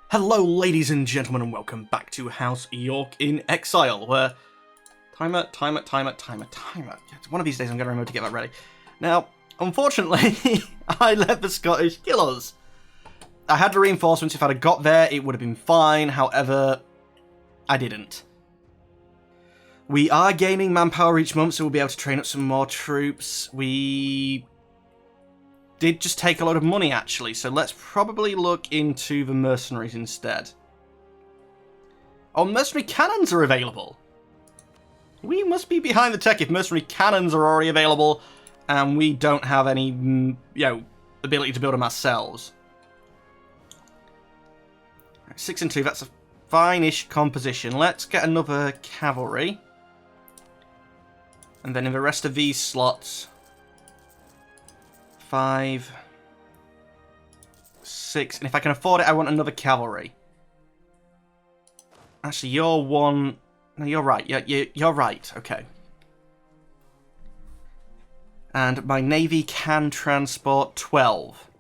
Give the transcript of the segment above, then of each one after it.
Hello ladies and gentlemen and welcome back to House York in Exile, where... Timer. One of these days I'm going to remember to get that ready. Now, unfortunately, I let the Scottish kill us. I had the reinforcements. If I'd have got there, it would have been fine. However, I didn't. We are gaining manpower each month, so we'll be able to train up some more troops. We did just take a lot of money, actually, so let's probably look into the mercenaries instead. Oh, mercenary cannons are available. We must be behind the tech if mercenary cannons are already available and we don't have any, ability to build them ourselves. 6 and 2, that's a fine-ish composition. Let's get another cavalry. And then in the rest of these slots... 5, 6, and if I can afford it, I want another cavalry. Actually, you're one... No, you're right. You're right. Okay. And my navy can transport 12.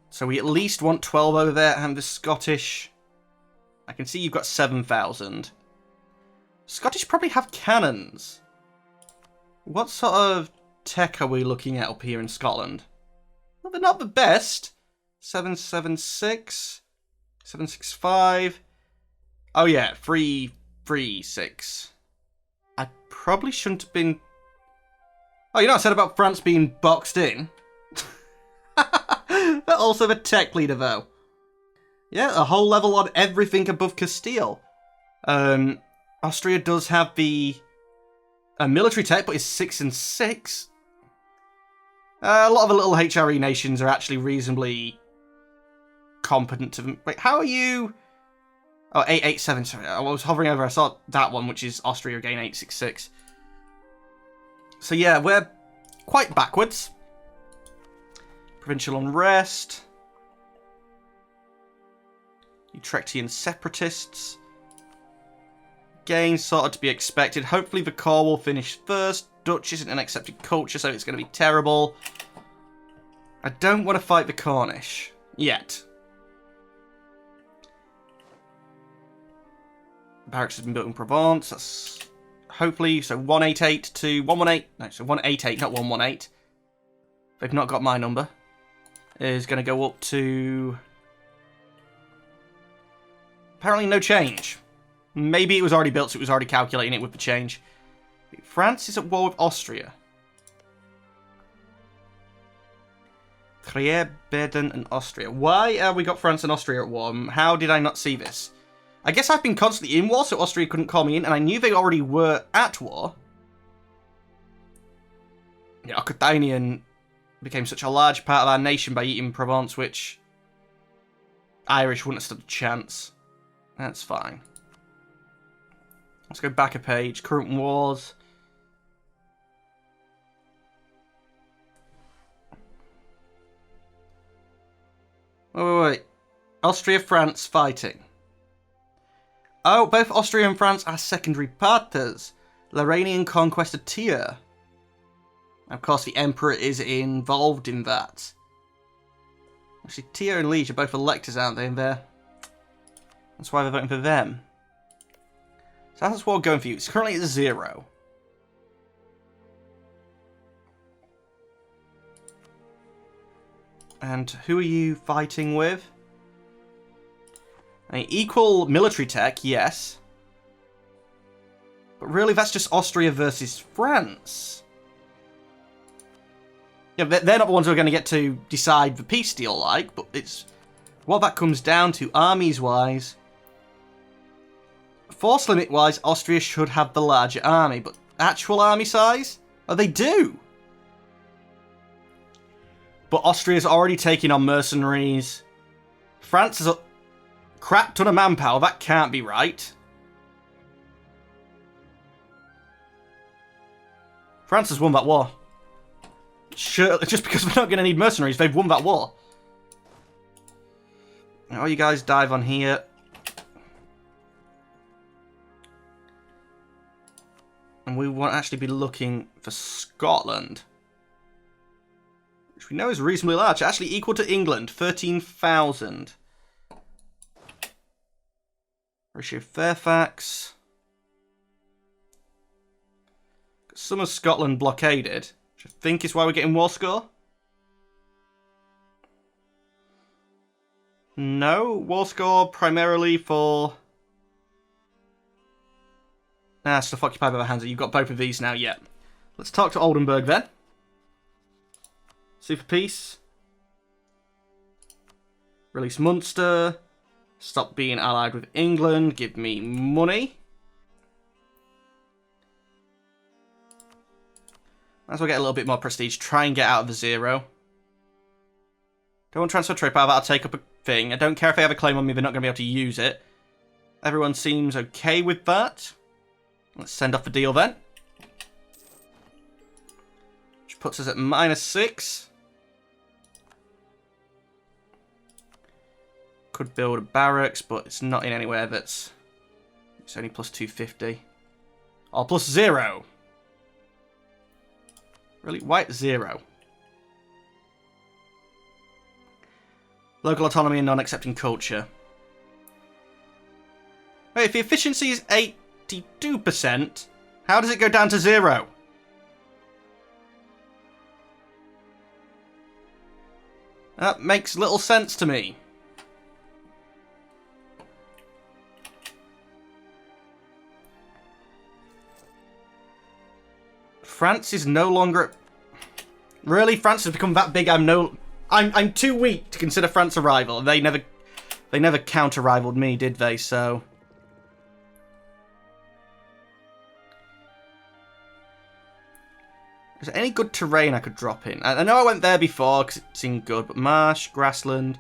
So we at least want 12 over there, and the Scottish... I can see you've got 7,000. Scottish probably have cannons. What sort of tech are we looking at up here in Scotland? Well, they're not the best. 776, 765. Oh yeah, 336. I probably shouldn't have been... Oh, you know what I said about France being boxed in? They're also the tech leader, though. Yeah, a whole level on everything above Castile. Austria does have the... military tech, but it's 6 and 6. A lot of the little HRE nations are actually reasonably competent to them. Wait, how are you? Oh, 887. Sorry, I was hovering over. I saw that one, which is Austria again, 866. So yeah, we're quite backwards. Provincial unrest. Utrechtian separatists. Again, sort of to be expected. Hopefully the core will finish first. Dutch isn't an accepted culture, so it's going to be terrible. I don't want to fight the Cornish. Yet. Barracks has been built in Provence. That's hopefully, so 188 to 118. No, so 188, not 118. They've not got my number. Is going to go up to... Apparently no change. Maybe it was already built, so it was already calculating it with the change. France is at war with Austria. Trier, Baden, and Austria. Why have we got France and Austria at war? How did I not see this? I guess I've been constantly in war, so Austria couldn't call me in, and I knew they already were at war. Yeah, Aquitanian became such a large part of our nation by eating Provence, which Irish wouldn't have stood a chance. That's fine. Let's go back a page. Current wars. Wait. Austria, France fighting. Oh, both Austria and France are secondary partners. Lorrainian conquest of Trier. Of course, the Emperor is involved in that. Actually, Trier and Liege are both electors, aren't they, in there? That's why they're voting for them. So that's what we're going for you. It's currently at 0. And who are you fighting with? I mean, equal military tech, yes. But really, that's just Austria versus France. Yeah, they're not the ones who are going to get to decide the peace deal, like, but it's what that comes down to, armies-wise. Force limit-wise, Austria should have the larger army, but actual army size? Oh, they do! But Austria's already taking on mercenaries. France has a crap ton of manpower, that can't be right. France has won that war. Sure, just because we're not going to need mercenaries, they've won that war. Now you guys dive on here. And we won't actually be looking for Scotland. which we know is reasonably large, actually equal to England, 13,000. Ratio Fairfax. Some of Scotland blockaded, which I think is why we're getting war score. No, war score primarily for... Nah, stuff occupied by the Hansa. You've got both of these now, yeah. Let's talk to Oldenburg then. Super peace. Release Munster. Stop being allied with England. Give me money. Might as well get a little bit more prestige. Try and get out of the 0. Don't want transfer trade power. That'll take up a thing. I don't care if they have a claim on me. They're not going to be able to use it. Everyone seems okay with that. Let's send off the deal then. Which puts us at -6. Could build a barracks, but it's not in anywhere that's... It's only plus 250. Or plus 0. Really? Why 0? Local autonomy and non-accepting culture. Wait, if the efficiency is 82%, how does it go down to 0? That makes little sense to me. France is no longer... Really? France has become that big? I'm too weak to consider France a rival. They never counter-rivaled me, did they? So... Is there any good terrain I could drop in? I know I went there before because it seemed good, but marsh, grassland,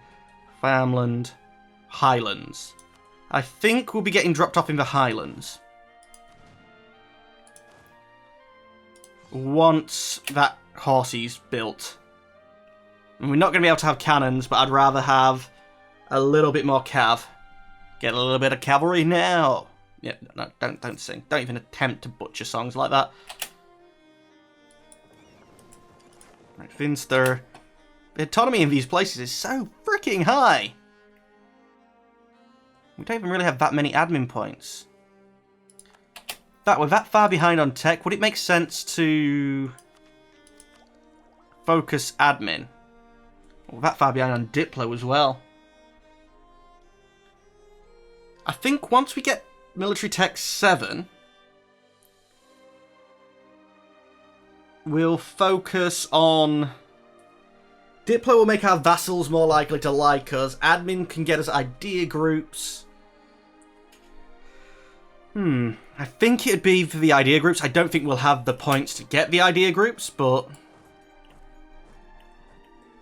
farmland, highlands. I think we'll be getting dropped off in the highlands. Once that horsey's built. And we're not going to be able to have cannons, but I'd rather have a little bit more cav. Get a little bit of cavalry now. Yeah, no, don't sing. Don't even attempt to butcher songs like that. Right, Finster. The autonomy in these places is so freaking high. We don't even really have that many admin points. We're that far behind on tech. Would it make sense to focus admin? We're that far behind on Diplo as well. I think once we get military tech 7, we'll focus on... Diplo will make our vassals more likely to like us. Admin can get us idea groups. I think it'd be for the idea groups. I don't think we'll have the points to get the idea groups, but...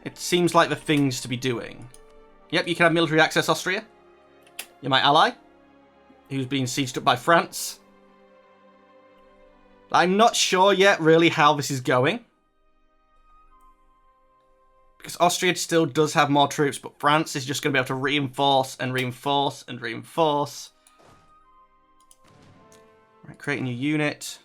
It seems like the things to be doing. Yep, you can have military access Austria. You're my ally. Who's being sieged up by France. I'm not sure yet, really, how this is going. Because Austria still does have more troops, but France is just going to be able to reinforce and reinforce and reinforce. Right, create a new unit.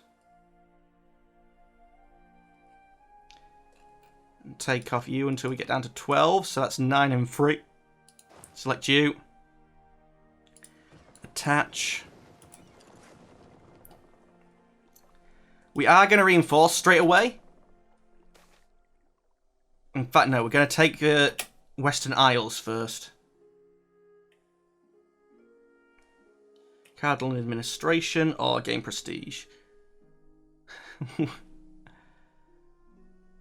And take off you until we get down to 12, so that's 9 and 3. Select you. Attach. We are going to reinforce straight away. In fact, no, we're going to take the Western Isles first. Cardinal administration or gain prestige.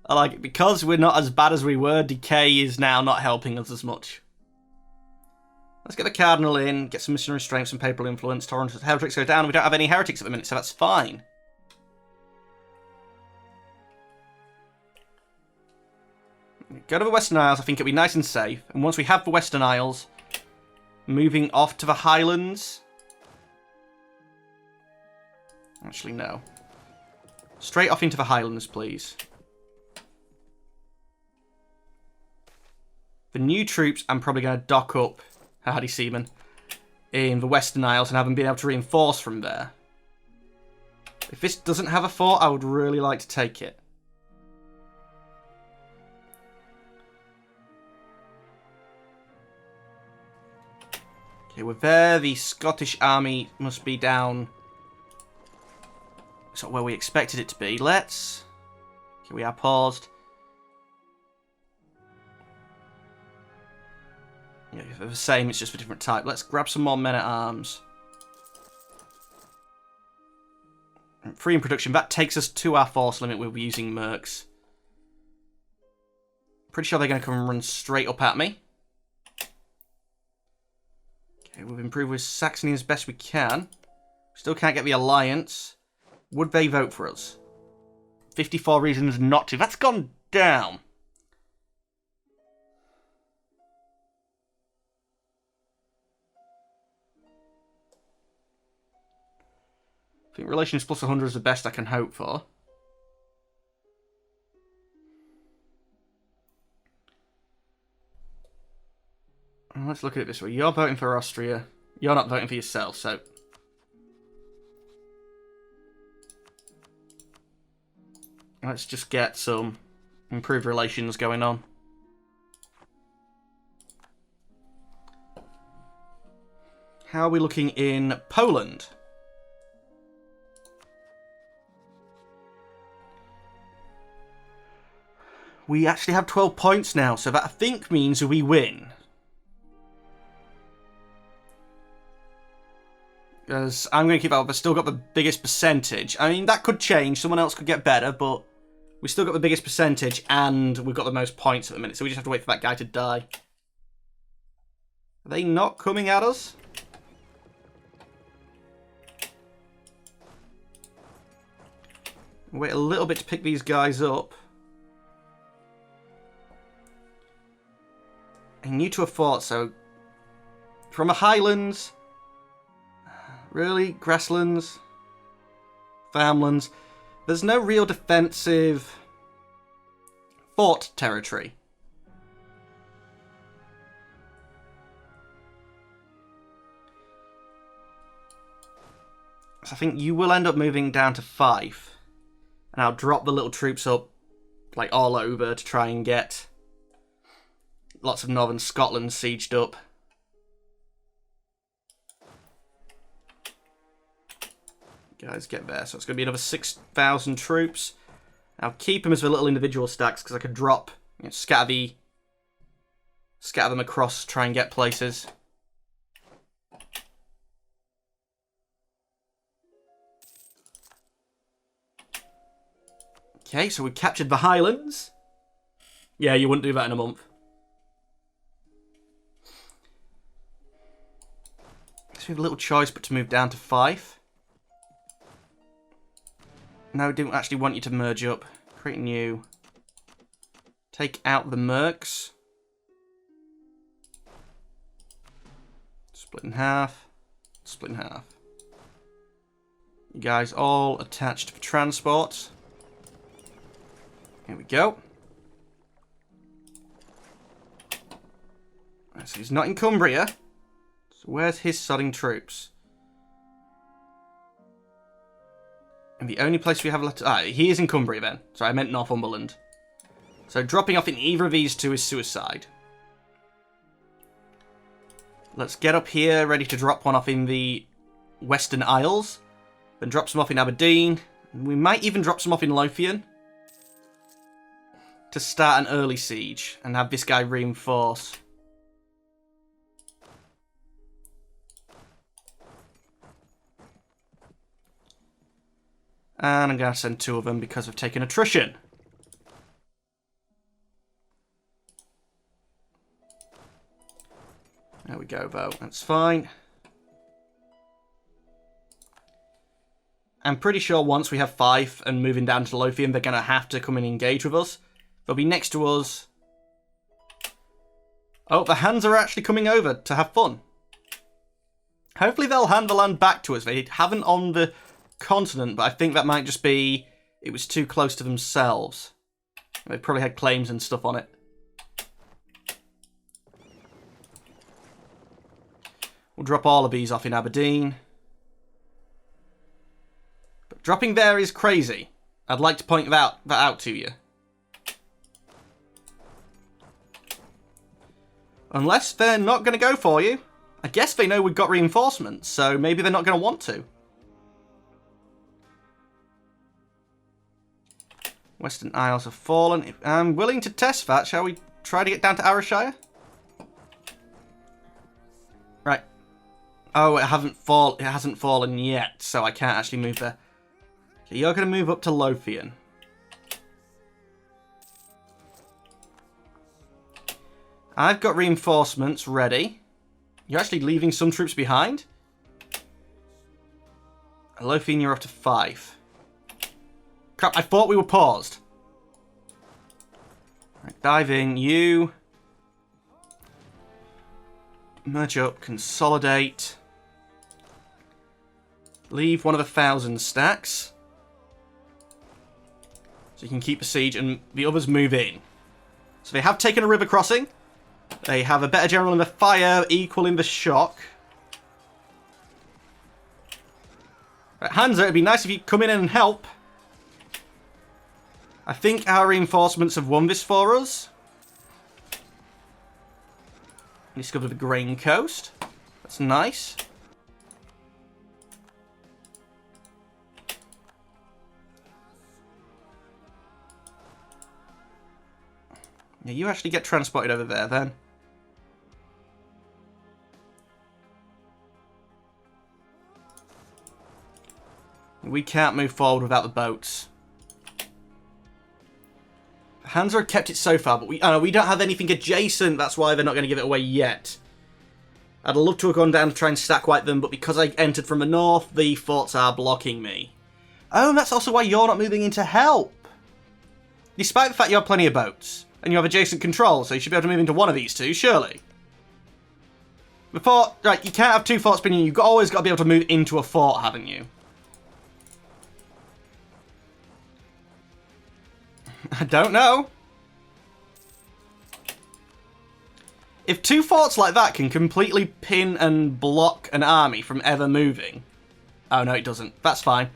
I like it. Because we're not as bad as we were, decay is now not helping us as much. Let's get the Cardinal in, get some missionary strength, some papal influence, tolerance of heretics go down. We don't have any heretics at the minute, so that's fine. Go to the Western Isles, I think it'll be nice and safe. And once we have the Western Isles, moving off to the Highlands. Actually, no. Straight off into the Highlands, please. The new troops, I'm probably going to dock up Hardy Seamen in the Western Isles and have them been able to reinforce from there. If this doesn't have a fort, I would really like to take it. Okay, we're there. The Scottish army must be down. It's not where we expected it to be. Let's... Okay, we are paused. Yeah, they're the same, it's just a different type. Let's grab some more men-at-arms. Free in production. That takes us to our force limit. We'll be using mercs. Pretty sure they're going to come and run straight up at me. Okay, we've improved with Saxony as best we can. Still can't get the alliance. Would they vote for us? 54 reasons not to. That's gone down. I think relations plus 100 is the best I can hope for. Let's look at it this way. You're voting for Austria. You're not voting for yourself, so... Let's just get some improved relations going on. How are we looking in Poland? We actually have 12 points now, so that I think means we win. Because I'm going to keep up, I've still got the biggest percentage. I mean, that could change, someone else could get better, but we still got the biggest percentage, and we've got the most points at the minute, so we just have to wait for that guy to die. Are they not coming at us? Wait a little bit to pick these guys up. I'm new to a fort, so... From the Highlands... Really? Grasslands? Farmlands? There's no real defensive... fort territory. So I think you will end up moving down to 5. And I'll drop the little troops up, like, all over to try and get lots of northern Scotland sieged up. Guys, get there. So it's going to be another 6,000 troops. I'll keep them as the little individual stacks because I could drop, you know, scatter them across, try and get places. Okay, so we captured the Highlands. Yeah, you wouldn't do that in a month. So we have a little choice but to move down to 5. No, I didn't actually want you to merge up. Create new. Take out the mercs. Split in half. Split in half. You guys all attached for transport. Here we go. Right, so he's not in Cumbria. So where's his sodding troops? And the only place we have left... Ah, he is in Cumbria then. Sorry, I meant Northumberland. So dropping off in either of these two is suicide. Let's get up here, ready to drop one off in the Western Isles. Then drop some off in Aberdeen. We might even drop some off in Lothian. To start an early siege and have this guy reinforce. And I'm going to send 2 of them because I've taken attrition. There we go, though. That's fine. I'm pretty sure once we have 5 and moving down to Lothian, they're going to have to come and engage with us. They'll be next to us. Oh, the Hands are actually coming over to have fun. Hopefully they'll hand the land back to us. They haven't on the continent, but I think that might just be it was too close to themselves. They probably had claims and stuff on it. We'll drop all of these off in Aberdeen. But dropping there is crazy. I'd like to point that out to you. Unless they're not going to go for you. I guess they know we've got reinforcements, so maybe they're not going to want to. Western Isles have fallen. I'm willing to test that. Shall we try to get down to Arashire? Right. Oh, it hasn't fallen yet, so I can't actually move there. So you're going to move up to Lothian. I've got reinforcements ready. You're actually leaving some troops behind? Lothian, you're up to 5. Crap, I thought we were paused. Right, dive in. You. Merge up. Consolidate. Leave one of the 1,000 stacks. So you can keep the siege and the others move in. So they have taken a river crossing. They have a better general in the fire, equaling the shock. Right, Hansa, it'd be nice if you come in and help. I think our reinforcements have won this for us. Discovered the grain coast. That's nice. Yeah, you actually get transported over there then. We can't move forward without the boats. Hansa have kept it so far, but we don't have anything adjacent. That's why they're not going to give it away yet. I'd love to have gone down to try and stack wipe them, but because I entered from the north, the forts are blocking me. Oh, and that's also why you're not moving in to help. Despite the fact you have plenty of boats, and you have adjacent control, so you should be able to move into one of these two, surely. The fort, right, you can't have 2 forts spinning. You've always got to be able to move into a fort, haven't you? I don't know. If 2 forts like that can completely pin and block an army from ever moving... Oh, no, it doesn't. That's fine.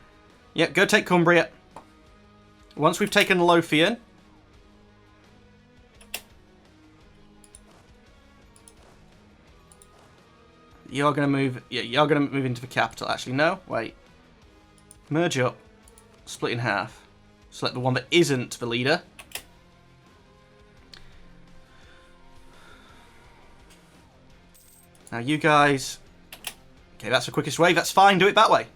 Yep, go take Cumbria. Once we've taken Lothian... You're going to move... Yeah, you're going to move into the capital. Actually, no. Wait. Merge up. Split in half. Select the one that isn't the leader. Now you guys... Okay, that's the quickest way. That's fine. Do it that way.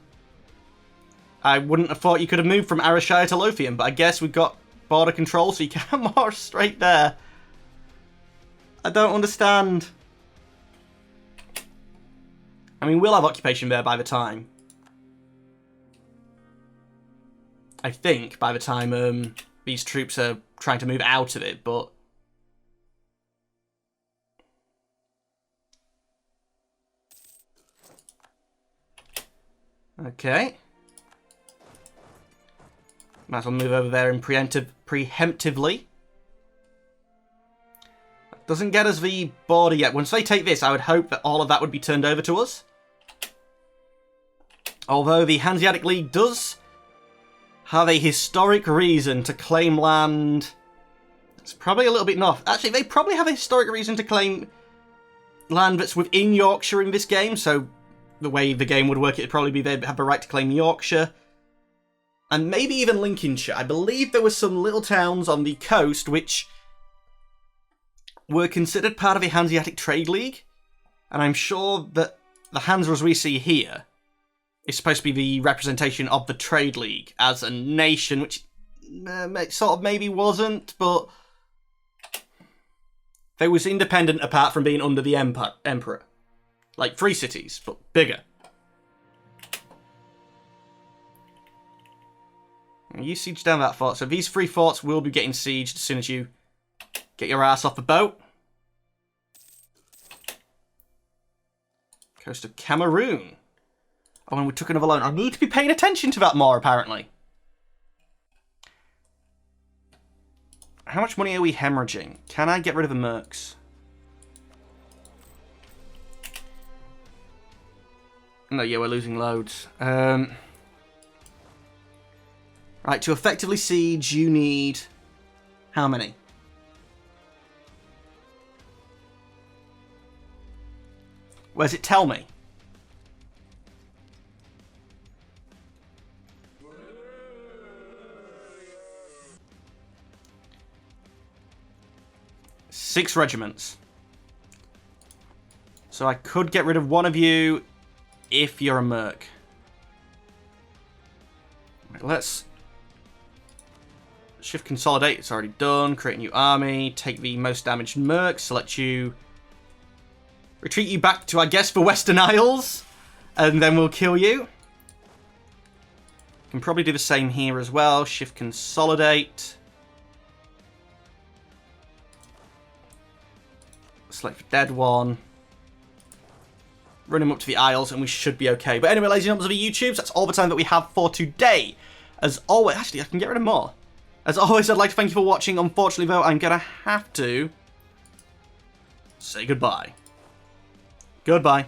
I wouldn't have thought you could have moved from Arashire to Lothian, but I guess we've got border control, so you can't march straight there. I don't understand. I mean, we'll have occupation there by the time. I think, by the time these troops are trying to move out of it, but... Okay. Might as well move over there and preemptively. That doesn't get us the border yet. Once they take this, I would hope that all of that would be turned over to us. Although the Hanseatic League does have a historic reason to claim land. It's probably a little bit north. Actually, they probably have a historic reason to claim land that's within Yorkshire in this game. So the way the game would work, it'd probably be they'd have a right to claim Yorkshire. And maybe even Lincolnshire. I believe there were some little towns on the coast which were considered part of a Hanseatic Trade League. And I'm sure that the Hansa as we see here is supposed to be the representation of the Trade League as a nation, which sort of maybe wasn't, but they was independent apart from being under the Emperor. Like 3 cities, but bigger. You siege down that fort. So these 3 forts will be getting sieged as soon as you get your ass off the boat. Coast of Cameroon. Oh, and we took another loan. I need to be paying attention to that more, apparently. How much money are we hemorrhaging? Can I get rid of the mercs? No, yeah, we're losing loads. Right, to effectively siege, you need... How many? Where's it tell me? Six regiments. So I could get rid of one of you if you're a merc. Right, let's shift consolidate. It's already done. Create a new army. Take the most damaged merc. Select you. Retreat you back to, I guess, the Western Isles. And then we'll kill you. Can probably do the same here as well. Shift consolidate. Select the dead one. Run him up to the Isles and we should be okay. But anyway, ladies and gentlemen of the YouTubes, that's all the time that we have for today. As always, actually, I can get rid of more. As always, I'd like to thank you for watching. Unfortunately, though, I'm going to have to say goodbye. Goodbye.